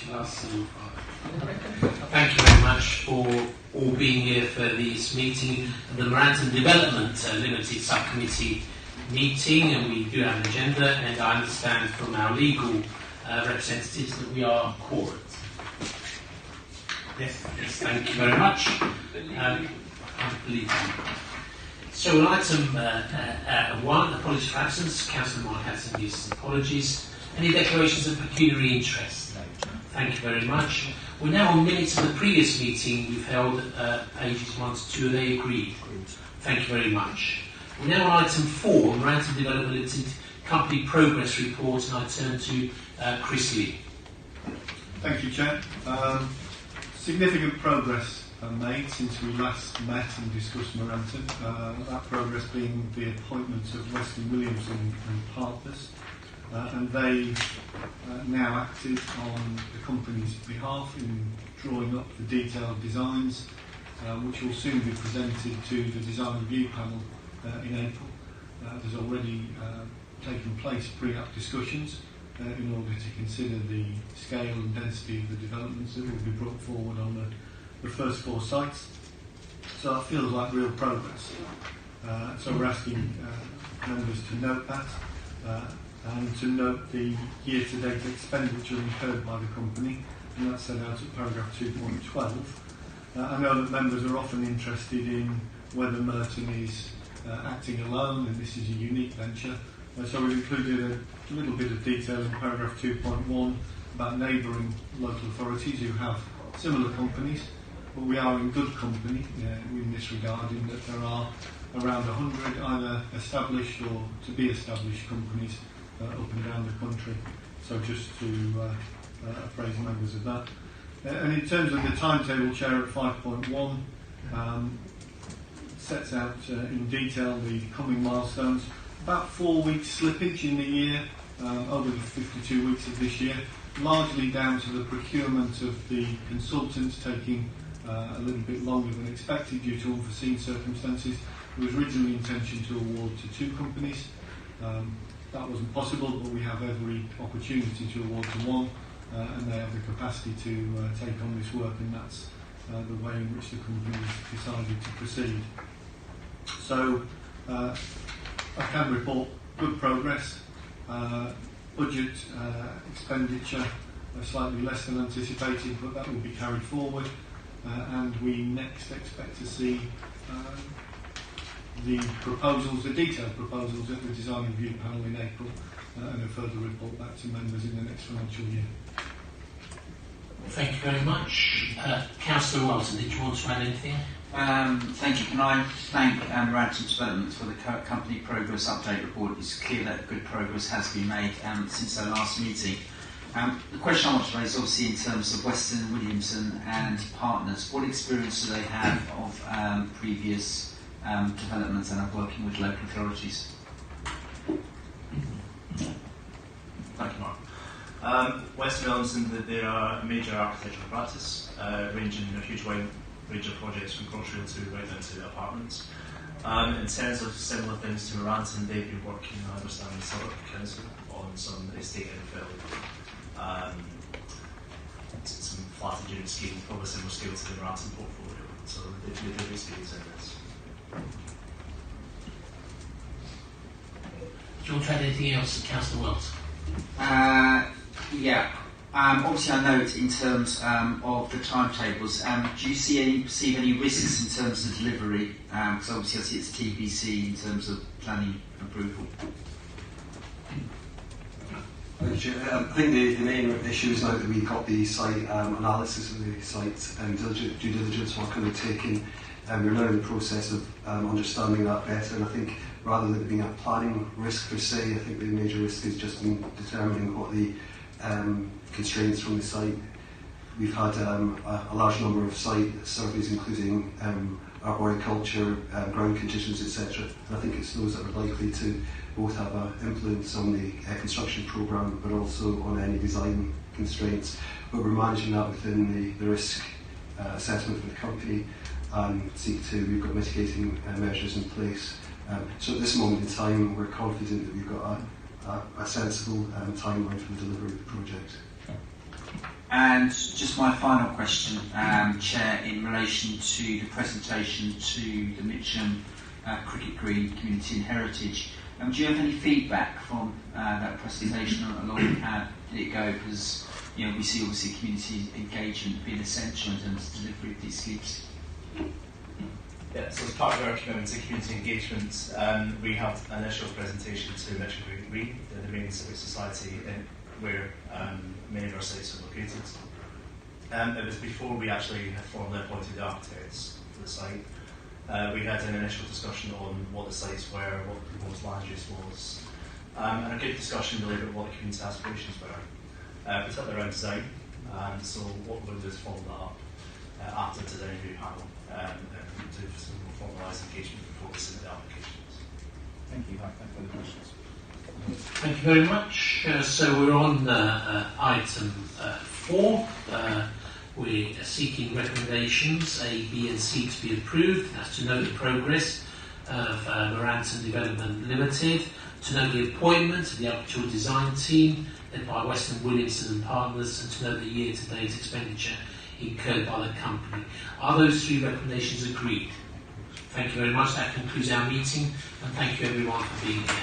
Thank you very much for all being here for this meeting, the Merantun Development Limited Subcommittee meeting, and we do have an agenda, and I understand from our legal representatives that we are quorum. Yes, thank you very much. I believe you. So on item 1, apologies for absence. Councillor Mark Hanson gives his apologies. Any declarations of pecuniary interest? Thank you very much. We're now on minutes of the previous meeting we've held, pages 1 to 2. Are they agreed? Thank you very much. We're now on item 4, Merantun Development Limited Company Progress Report, and I turn to Chris Lee. Thank you, Chair. Significant progress made since we last met and discussed Merantun. That progress being the appointment of Weston Williams and partners. And they now acted on the company's behalf in drawing up the detailed designs, which will soon be presented to the design review panel in April. There's already taken place pre-app discussions in order to consider the scale and density of the developments that will be brought forward on the first 4 sites. So that feels like real progress. So we're asking members to note that. And to note the year-to-date expenditure incurred by the company, and that's set out at paragraph 2.12. I know that members are often interested in whether Merton is acting alone, and this is a unique venture. So we've included a little bit of detail in paragraph 2.1 about neighbouring local authorities who have similar companies, but we are in good company in this regard, in that there are around 100 either established or to be established companies up and down the country. So just to appraise members of that. And in terms of the timetable, Chair, at 5.1 sets out in detail the coming milestones. About 4 weeks slippage in the year over the 52 weeks of this year, largely down to the procurement of the consultants taking a little bit longer than expected due to unforeseen circumstances. There was originally intention to award to 2 companies. That wasn't possible, but we have every opportunity to award to 1, and they have the capacity to take on this work, and that's the way in which the company has decided to proceed. So I can report good progress. Budget expenditure slightly less than anticipated, but that will be carried forward, and we next expect to see the proposals, the detailed proposals at the design review panel in April, and a further report back to members in the next financial year. Thank you very much. Councillor Walton, did you want to add anything? Thank you. Can I thank Merantun Development for the company progress update report. It's clear that good progress has been made since our last meeting. The question I want to raise, obviously, in terms of Weston Williamson and partners, what experience do they have of previous developments and of working with local authorities? Thank you, Mark. Weston Williamson, they are a major architectural practice, ranging in a huge wide range of projects from commercial to right down to apartments. In terms of similar things to Merantun, they've been working, I understand, with Civic Council on some estate infill, some flat engineering schemes, probably similar scale to the Merantun portfolio. So they've experience in this. Do you want to add anything else, Councillor Wells? Yeah. Obviously, I note in terms of the timetables, do you perceive any risks in terms of delivery? Because obviously, I see it's TBC in terms of planning approval. I think the main issue is now that we've got the site analysis of the site and due diligence work undertaken. We're now in the process of understanding that better, and I think rather than it being a planning risk per se, I think the major risk is just in determining what the constraints from the site. We've had a large number of site surveys, including arboriculture, ground conditions, etc. And I think it's those that are likely to both have an influence on the construction programme, but also on any design constraints. But we're managing that within the risk assessment for the company, and we've got mitigating measures in place. So at this moment in time, we're confident that we've got a sensible timeline for the delivery of the project. And just my final question, Chair, in relation to the presentation to the Mitcham Cricket Green Community and Heritage. Do you have any feedback from that presentation along how did it go? Because we see obviously community engagement being essential in terms of delivery of these schemes. Yeah, so as part of our commitment to community engagement, we had an initial presentation to Mitcham Green, the main civic society where many of our sites are located. It was before we actually had formally appointed the architects for the site. We had an initial discussion on what the sites were, what the proposed land use was, and a good discussion really about what the community aspirations were, particularly around design. So what we'll do is follow that up after the design review panel and do some more formalised engagement before we submit the applications. Thank you. Thank you for the questions. Thank you very much. So we're on item 4. We are seeking recommendations A, B and C to be approved. That's to note the progress of Merantun Development Limited, to note the appointment of the architectural design team led by Weston Williamson and Partners, and to note the year-to-date expenditure incurred by the company. Are those 3 recommendations agreed? Thank you very much. That concludes our meeting, and thank you everyone for being here.